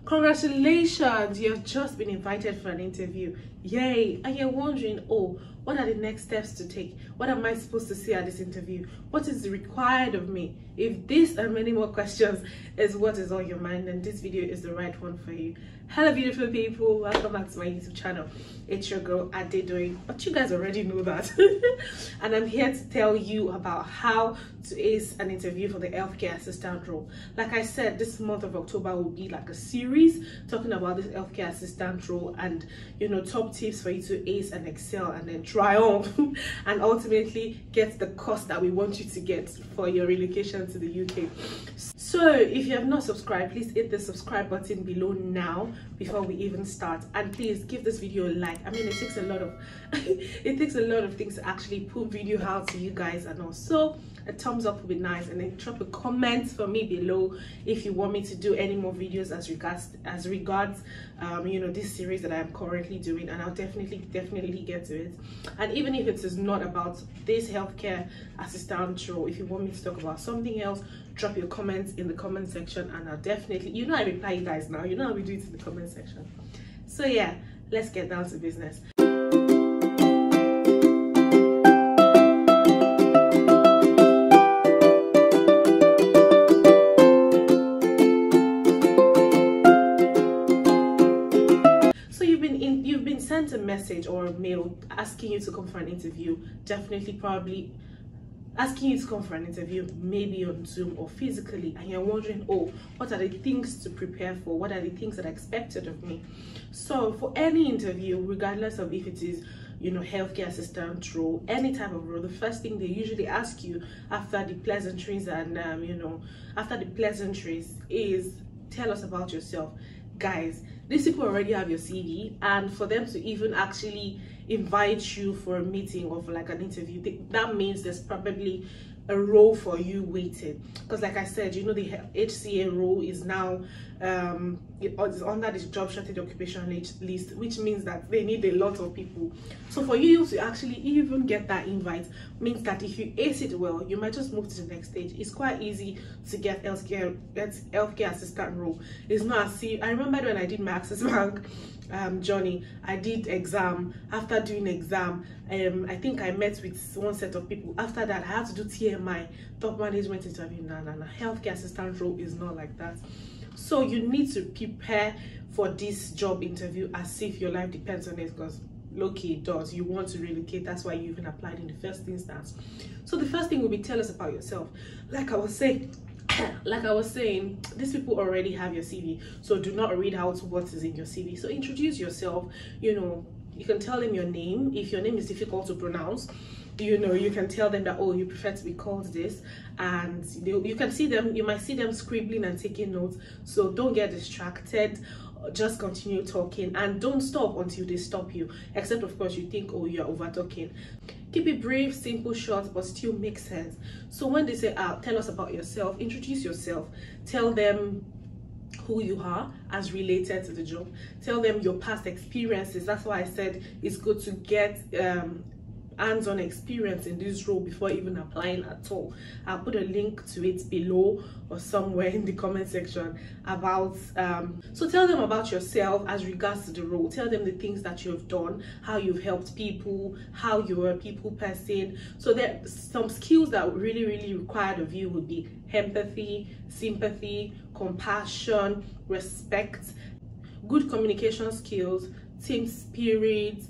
Congratulations, you have just been invited for an interview. Yay! And you're wondering, oh, what are the next steps to take? What am I supposed to say at this interview? What is required of me? If this and many more questions is what is on your mind, then this video is the right one for you. Hello beautiful people, welcome back to my YouTube channel. It's your girl Adedoyin, but you guys already know that. And I'm here to tell you about how to ace an interview for the healthcare assistant role. Like I said, this month of October will be like a series talking about this healthcare assistant role and, you know, top tips for you to ace and excel and then triumph and ultimately get the course that we want you to get for your relocation to the UK. So if you have not subscribed, please hit the subscribe button below now before we even start, and please give this video a like. I mean, it takes a lot of it takes a lot of things to actually put video out to you guys, and also a thumbs up would be nice, and then drop a comment for me below if you want me to do any more videos as regards you know, this series that I am currently doing, and I'll definitely get to it. And even if it is not about this healthcare assistant role, if you want me to talk about something else, drop your comments in the comment section, and I'll definitely, you know, I reply you guys now, you know how we do it in the comment section. So yeah, let's get down to business. You've been sent a message or a mail asking you to come for an interview, probably asking you to come for an interview, maybe on Zoom or physically, and you're wondering, oh, what are the things to prepare for? What are the things that are expected of me? So for any interview, regardless of if it is, you know, healthcare assistant role, any type of role, the first thing they usually ask you after the pleasantries and you know, after the pleasantries is, tell us about yourself. Guys, these people already have your CV, and for them to even actually invite you for a meeting or for like an interview, that means there's probably a role for you waiting. Because like I said, you know, the HCA role is now is under this job shortage occupation list, which means that they need a lot of people. So for you to actually even get that invite means that if you ace it well, you might just move to the next stage. It's quite easy to get healthcare assistant role. It's not as if, I remember when I did my Access Bank journey, I did exam. After doing exam, I think I met with one set of people. After that, I had to do TMI, top management interview. No, healthcare assistant role is not like that. So you need to prepare for this job interview as if your life depends on it, because low-key it does. You want to relocate, that's why you even applied in the first instance. So the first thing will be, tell us about yourself. Like I was saying, these people already have your CV, so do not read out what is in your CV. So introduce yourself. You know, you can tell them your name. If your name is difficult to pronounce, you know, you can tell them that, oh, you prefer to be called this, and you can see them, you might see them scribbling and taking notes. So don't get distracted, just continue talking, and don't stop until they stop you, except of course you think, oh, you're over talking. Keep it brief, simple, short, but still make sense. So when they say, tell us about yourself, introduce yourself. Tell them who you are as related to the job. Tell them your past experiences. That's why I said it's good to get hands-on experience in this role before even applying at all. I'll put a link to it below or somewhere in the comment section about so tell them about yourself as regards to the role. Tell them the things that you have done, how you've helped people, how you're a people person. So there some skills that really required of you would be empathy, sympathy, compassion, respect, good communication skills, team spirit,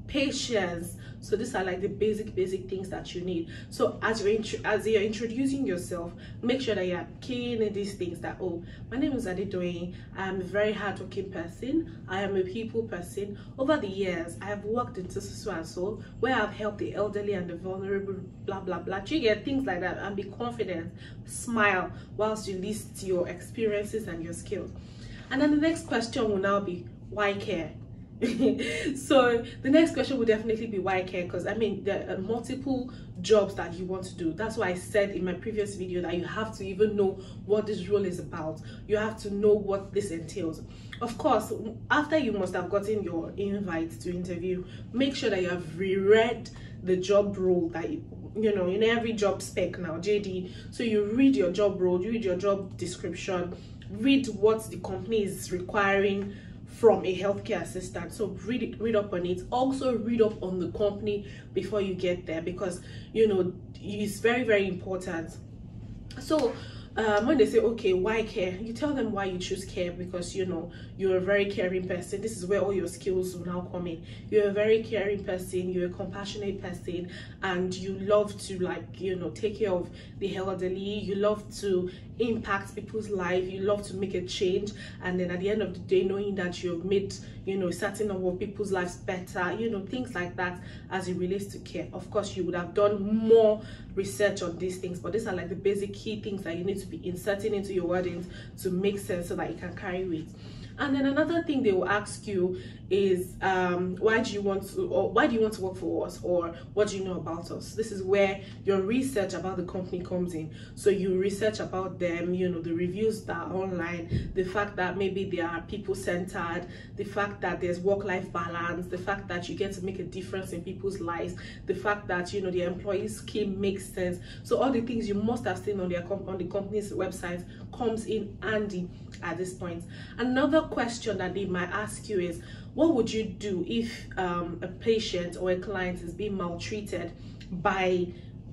patience. So these are like the basic things that you need. So as you're introducing yourself, make sure that you're keen in these things, that, oh, my name is Adedoyin, I'm a very hardworking person, I am a people person. Over the years, I have worked in so and so, where I've helped the elderly and the vulnerable, blah blah blah. You get things like that, and be confident. Smile whilst you list your experiences and your skills. And then the next question will now be, why care? So the next question will definitely be, why care? Because I mean, there are multiple jobs that you want to do. That's why I said in my previous video that you have to even know what this role is about. You have to know what this entails. Of course, after you must have gotten your invite to interview, make sure that you have reread the job role that you know, in every job spec now, JD. So you read your job role, you read your job description, read what the company is requiring from a healthcare assistant. So read up on it. Also read up on the company before you get there, because you know it's very, very important. So when they say, okay, why care, you tell them why you choose care, because you know you're a very caring person. This is where all your skills will now come in. You're a very caring person, you're a compassionate person, and you love to, like, you know, take care of the elderly. You love to impact people's life, you love to make a change, and then at the end of the day, knowing that you've made, you know, a certain number of people's lives better, you know, things like that as it relates to care. Of course, you would have done more research on these things, but these are like the basic key things that you need to be inserting into your wordings to make sense so that you can carry weight. And then another thing they will ask you is why do you want to work for us, or what do you know about us? This is where your research about the company comes in. So you research about them, you know, the reviews that are online, the fact that maybe they are people-centered, the fact that there's work-life balance, the fact that you get to make a difference in people's lives, the fact that, you know, the employee scheme makes sense. So all the things you must have seen on the company's website comes in handy at this point. Another question that they might ask you is, what would you do if a patient or a client is being maltreated by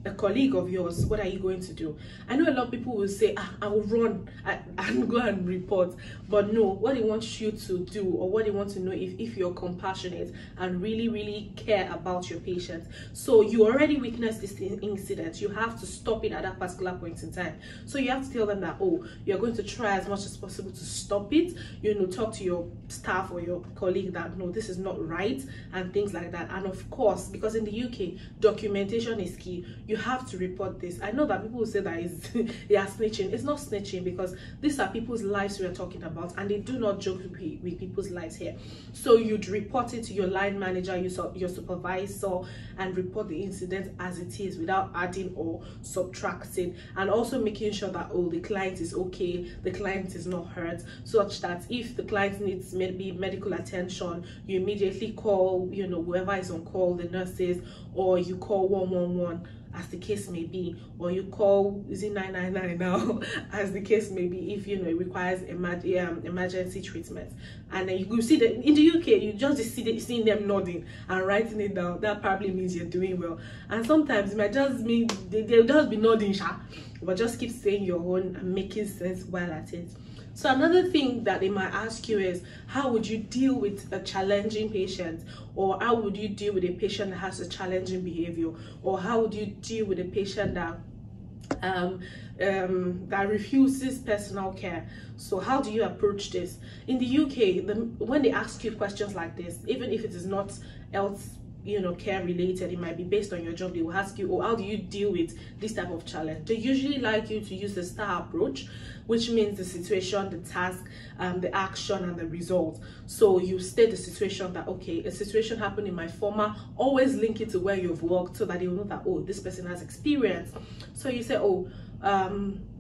a colleague of yours? What are you going to do? I know a lot of people will say, I will run and go and report, but no, what they want you to do, or what they want to know, if you're compassionate and really care about your patient. So you already witnessed this incident, you have to stop it at that particular point in time. So you have to tell them that, oh, you're going to try as much as possible to stop it, you know, talk to your staff or your colleague that, no, this is not right, and things like that. And of course, because in the UK, documentation is key. You have to report this. I know that people will say that they are snitching. It's not snitching, because these are people's lives we are talking about, and they do not joke with people's lives here. So you'd report it to your line manager, your supervisor, and report the incident as it is, without adding or subtracting, and also making sure that, oh, the client is okay, the client is not hurt, such that if the client needs maybe medical attention, you immediately call, you know, whoever is on call, the nurses, or you call 111 as the case may be, or you call, is it 999 now, as the case may be, if, you know, it requires emergency treatment. And then you could see that in the UK, you just seeing them nodding and writing it down. That probably means you're doing well. And sometimes it might just mean they'll just be nodding, but just keep saying your own and making sense while at it. So another thing that they might ask you is, how would you deal with a challenging patient, or how would you deal with a patient that has a challenging behavior, or how would you deal with a patient that that refuses personal care? So how do you approach this? In the UK, when they ask you questions like this, even if it is not health, you know, care related, it might be based on your job, they will ask you, oh, how do you deal with this type of challenge? They usually like you to use the STAR approach, which means the situation, the task, the action, and the result. So you state the situation that, okay, a situation happened in my former, always link it to where you've worked, so that they will know that, oh, this person has experience. So you say, oh,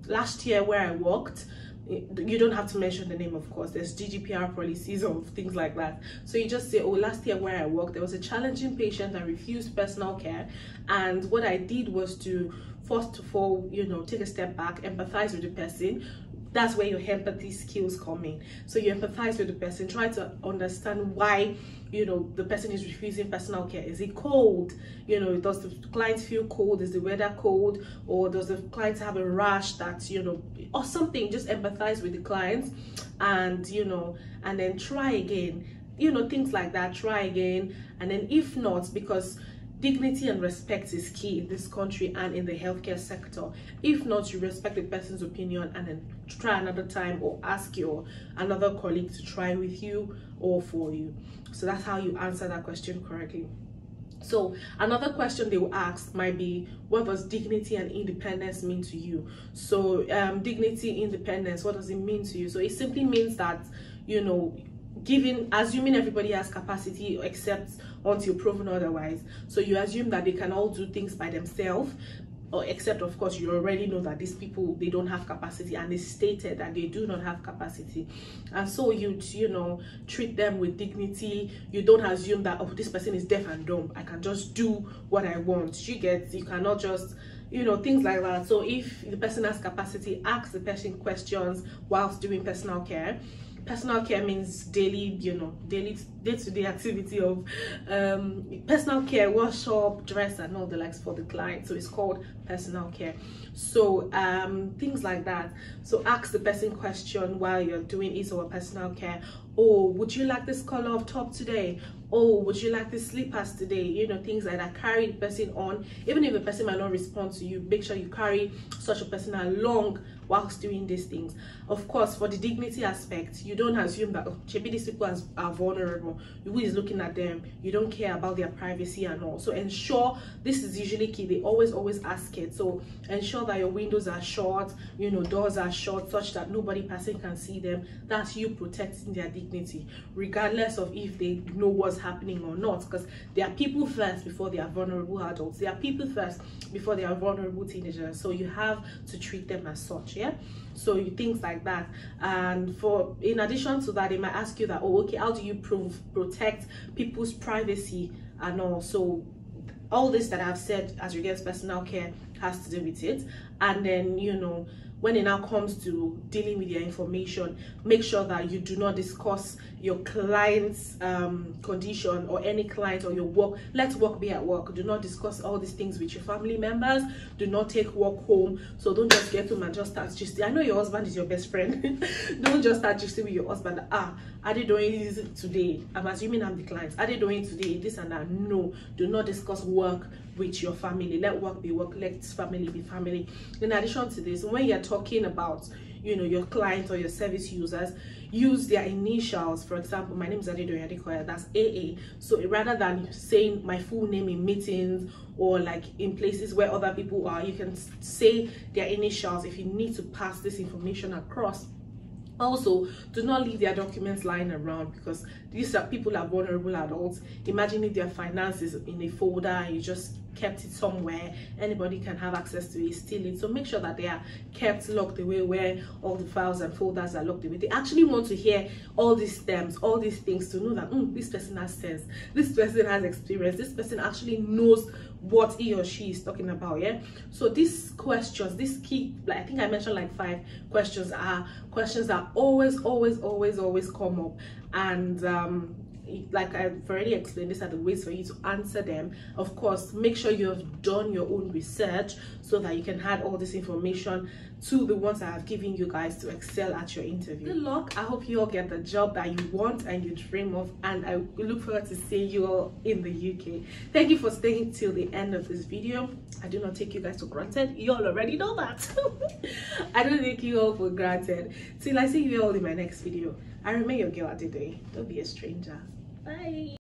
last year where I worked, you don't have to mention the name, of course, there's GDPR policies or things like that. So you just say, oh, last year where I worked, there was a challenging patient that refused personal care, and what I did was to, first of all, you know, take a step back, empathize with the person. That's where your empathy skills come in. So you empathize with the person, try to understand why, you know, the person is refusing personal care. Is it cold? You know, does the client feel cold? Is the weather cold? Or does the client have a rash that, you know, or something? Just empathize with the client, and, you know, and then try again, you know, things like that. Try again. And then if not, because dignity and respect is key in this country and in the healthcare sector. If not, you respect the person's opinion, and then try another time, or ask your another colleague to try with you or for you. So that's how you answer that question correctly. So another question they will ask might be, what does dignity and independence mean to you? So dignity, independence, what does it mean to you? So it simply means that, you know, assuming everybody has capacity except until proven otherwise. So you assume that they can all do things by themselves, or except, of course, you already know that these people, they don't have capacity, and it's stated that they do not have capacity. And so you know, treat them with dignity. You don't assume that, oh, this person is deaf and dumb, I can just do what I want. You cannot just, you know, things like that. So if the person has capacity, ask the person questions whilst doing personal care. Personal care means daily, you know, day-to-day activity of personal care, wash up, dress, and all the likes for the client. So it's called personal care. So things like that. So ask the person question while you're doing his or personal care. Oh, would you like this color of top today? Oh, would you like the slippers today? You know, things like that. Carry the person on. Even if the person might not respond to you, make sure you carry such a person along whilst doing these things. Of course, for the dignity aspect, you don't assume that, oh, maybe these people are vulnerable. You is looking at them. You don't care about their privacy and all. So ensure, this is usually key. They always ask it. So ensure that your windows are shut, you know, doors are shut, such that nobody passing can see them. That's you protecting their dignity, regardless of if they know what's happening or not, because they are people first before they are vulnerable adults. They are people first before they are vulnerable teenagers. So you have to treat them as such. Yeah, so you things like that. And for in addition to that, they might ask you that, oh, okay, how do you protect people's privacy and all? So all this that I've said as regards personal care has to do with it. And then, you know, when it now comes to dealing with your information, make sure that you do not discuss your client's condition or any client or your work. Let work be at work. Do not discuss all these things with your family members. Do not take work home. So don't just get home and just start gisting. I know your husband is your best friend. Don't just start gisting with your husband. Adedoyin today. I'm assuming I'm the client. Adedoyin today, this and that. No, do not discuss work with your family. Let work be work. Let family be family. In addition to this, when you're talking about, you know, your clients or your service users, use their initials. For example, my name is Adedoyin Adekoya, that's AA. So rather than saying my full name in meetings or like in places where other people are, you can say their initials if you need to pass this information across. Also, do not leave their documents lying around, because these are people are vulnerable adults. Imagine if their finances in a folder and you just kept it somewhere, anybody can have access to it, steal it. So make sure that they are kept locked away where all the files and folders are locked away. They actually want to hear all these terms, all these things, to know that this person has sense, this person has experience, this person actually knows what he or she is talking about. Yeah, so these questions, this key, like I think I mentioned like 5 questions, are questions that always come up. And like I've already explained, these are the ways for you to answer them. Of course, make sure you have done your own research so that you can add all this information to the ones I have given you guys to excel at your interview. Good luck. I hope you all get the job that you want and you dream of, and I look forward to seeing you all in the UK. Thank you for staying till the end of this video. I do not take you guys for granted. You all already know that. I don't take you all for granted. Till I see you all in my next video, I remain your girl Adedoyin. Don't be a stranger. Bye.